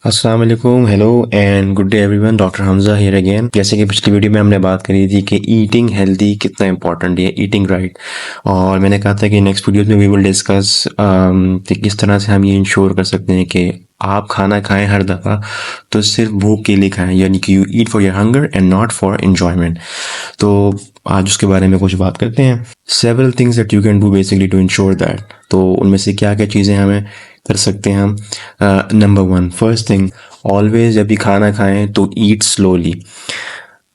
अस्सलाम वालेकुम, hello and good day everyone. Doctor Hamza here again. जैसे कि पिछली वीडियो में हमने बात करी थी कि ईटिंग हेल्दी कितना इंपॉर्टेंट है, ईटिंग राइट। और मैंने कहा था कि नेक्स्ट वीडियो में वी विल डिस्कस कि किस तरह से हम ये इंश्योर कर सकते हैं कि आप खाना खाएं हर दफ़ा तो सिर्फ भूख के लिए खाएं, यानी कि you eat for your hunger and not for enjoyment. तो आज उसके बारे में कुछ बात करते हैं। Several things that you can do basically to ensure that. तो उनमें से क्या क्या चीज़ें हमें कर सकते हैं हम। Number one, first thing, always जब भी खाना खाएं तो ईट स्लोली।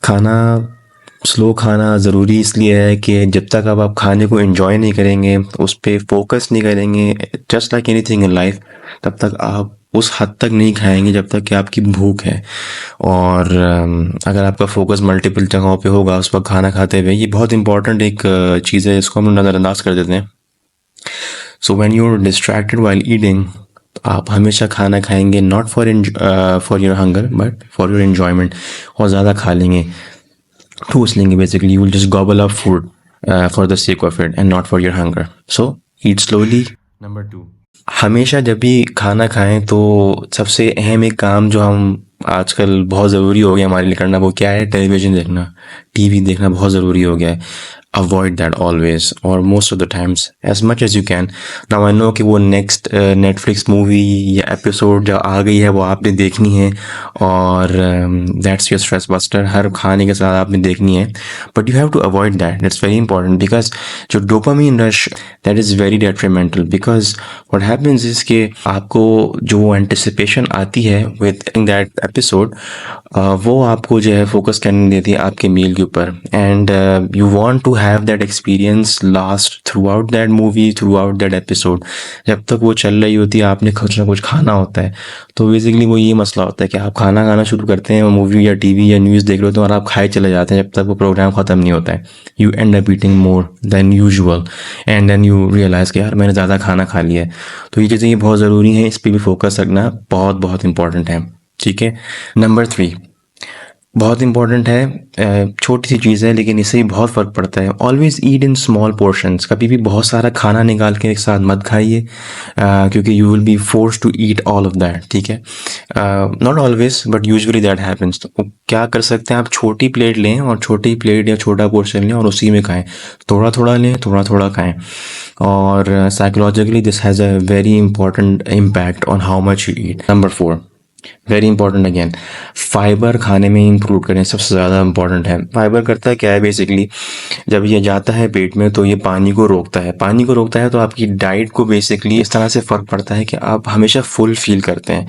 खाना स्लो खाना ज़रूरी इसलिए है कि जब तक आप खाने को एंजॉय नहीं करेंगे, उस पर फोकस नहीं करेंगे, just like anything in life, तब तक आप उस हद तक नहीं खाएंगे जब तक कि आपकी भूख है। और अगर आपका फोकस मल्टीपल जगहों पे होगा उस वक्त खाना खाते हुए, ये बहुत इंपॉर्टेंट एक चीज़ है, इसको हम नज़रअंदाज कर देते हैं। So when you are distracted while eating, आप हमेशा खाना खाएंगे not for your hunger but for your enjoyment, और ज़्यादा खा लेंगे, ठूस लेंगे। Basically you will just gobble up food for the sake of it and not for your hunger. So eat slowly. Number two, हमेशा जब भी खाना खाएं तो सबसे अहम एक काम जो हम आजकल बहुत ज़रूरी हो गया हमारे लिए करना, वो क्या है? टेलीविज़न देखना, टीवी देखना बहुत ज़रूरी हो गया है। अवॉइड दैट ऑलवेज और most of the times as much as you can. Now I know कि वो नेक्स्ट नेटफ्लिक्स मूवी या एपिसोड जो आ गई है वो आपने देखनी है, और दैट्स योर स्ट्रेस बस्टर, हर खाने के साथ आपने देखनी है। But you have to avoid that, that's very important, because जो dopamine rush, that is very detrimental. Because what happens is कि आपको जो एंटिसिपेशन आती है विद दैट एपिसोड, वो आपको जो है फोकस करने देती है आपके मील के ऊपर, and you want to have that experience last throughout that movie, throughout that episode. जब तक वो चल रही होती है आपने कुछ ना कुछ खाना होता है। तो बेसिकली वो ये मसला होता है कि आप खाना खाना शुरू करते हैं, मूवी या टीवी या न्यूज़ देख रहे होते हैं और आप खाए चले जाते हैं जब तक वो प्रोग्राम ख़त्म नहीं होता है। You end up eating more than usual and then you realise कि यार मैंने ज़्यादा खाना खा लिया है। तो ये चीज़ें ये बहुत ज़रूरी हैं, इस पर भी फोकस रखना बहुत बहुत इंपॉर्टेंट है। ठीक है। नंबर थ्री, बहुत इंपॉर्टेंट है, छोटी सी चीज़ है लेकिन इससे ही बहुत फ़र्क पड़ता है। Always eat in small portions. कभी भी बहुत सारा खाना निकाल के एक साथ मत खाइए, क्योंकि you will be force to eat all of that. ठीक है। Not always but usually that happens. तो क्या कर सकते हैं, आप छोटी प्लेट लें और छोटी प्लेट या छोटा पोर्शन लें और उसी में खाएं। थोड़ा थोड़ा लें, थोड़ा थोड़ा खाएं। और psychologically this has a very important impact on how much you eat. Number four, very important again, fibre खाने में इंक्लूड करें, सबसे ज़्यादा इंपॉर्टेंट है। फाइबर करता है क्या है? बेसिकली जब ये जाता है पेट में तो ये पानी को रोकता है, पानी को रोकता है तो आपकी डाइट को बेसिकली इस तरह से फ़र्क पड़ता है कि आप हमेशा फुल फील करते हैं।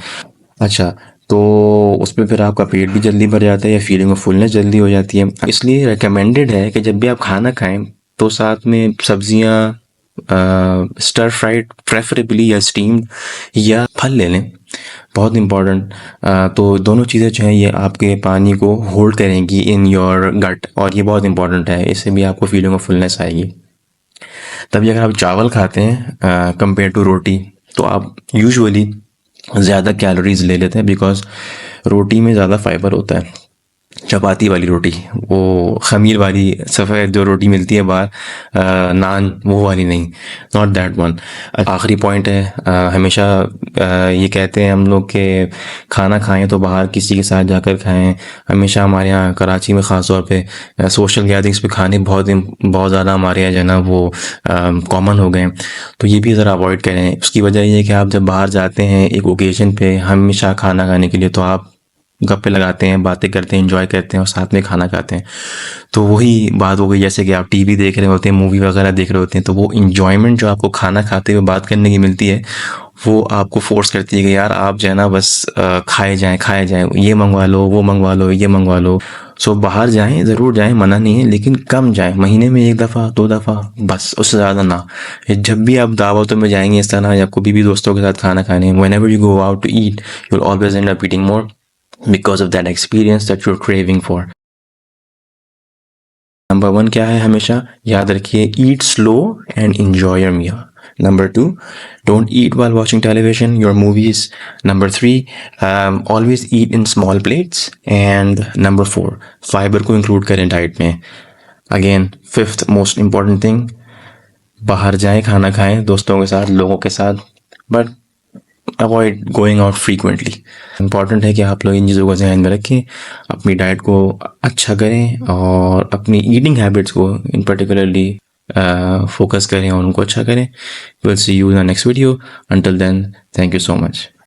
अच्छा, तो उसमें फिर आपका पेट भी जल्दी भर जाता है या फीलिंग ऑफ फुलनेस जल्दी हो जाती है। इसलिए रिकमेंडेड है कि जब भी आप खाना खाएं तो साथ में सब्जियां, स्टर फ्राइड प्रेफरेबली या स्टीम्ड, या फल ले लें। बहुत इंपॉर्टेंट। तो दोनों चीज़ें जो हैं ये आपके पानी को होल्ड करेंगी इन योर गट, और ये बहुत इंपॉर्टेंट है, इससे भी आपको फीलिंग ऑफ फुलनेस आएगी। तभी अगर आप चावल खाते हैं कंपेयर टू रोटी, तो आप यूजुअली ज़्यादा कैलोरीज ले लेते हैं, बिकॉज रोटी में ज़्यादा फाइबर होता है। चपाती वाली रोटी, वो खमीर वाली सफ़ेद जो रोटी मिलती है बाहर, नान, वो वाली नहीं, नॉट दैट वन। आखिरी पॉइंट है, हमेशा ये कहते हैं हम लोग कि खाना खाएं तो बाहर किसी के साथ जाकर खाएं। हमेशा हमारे यहाँ कराची में ख़ास तौर पे सोशल गैदरिंग्स पे खाने बहुत ज़्यादा हमारे यहाँ जो है ना वो कॉमन हो गए हैं। तो ये भी ज़रा अवॉइड करें। उसकी वजह ये है कि आप जब बाहर जाते हैं एक ओकेजन पे हमेशा खाना खाने के लिए, तो आप गप्पे लगाते हैं, बातें करते हैं, एंजॉय करते हैं और साथ में खाना खाते हैं। तो वही बात हो गई, जैसे कि आप टीवी देख रहे होते हैं, मूवी वगैरह देख रहे होते हैं, तो वो एंजॉयमेंट जो आपको खाना खाते हुए बात करने की मिलती है, वो आपको फोर्स करती है कि यार आप जो है ना बस खाए जाएं, ये मंगवा लो, वो मंगवा लो, ये मंगवा लो। सो बाहर जाएं, ज़रूर जाएं, मना नहीं है, लेकिन कम जाएं, महीने में एक दफ़ा, दो दफ़ा, बस, उससे ज़्यादा ना। जब भी आप दावतों में जाएंगे इस तरह, या कभी भी दोस्तों के साथ खाना खाने, whenever you go out to eat, you'll always end up eating more because of that experience that you're craving for. Number one क्या है? हमेशा याद रखिए, eat slow and enjoy your meal. Number two, don't eat while watching television, your movies. Number three, always eat in small plates. And number four, fiber को include करें diet में। Again, fifth most important thing, बाहर जाएं, खाना खाएं दोस्तों के साथ, लोगों के साथ, but avoid going out frequently. Important है कि आप लोग इन चीज़ों को ध्यान में रखें, अपनी डाइट को अच्छा करें और अपनी ईटिंग हैबिट्स को इन पर्टिकुलरली फोकस करें और उनको अच्छा करें। Will see you in the next video. Until then, thank you so much.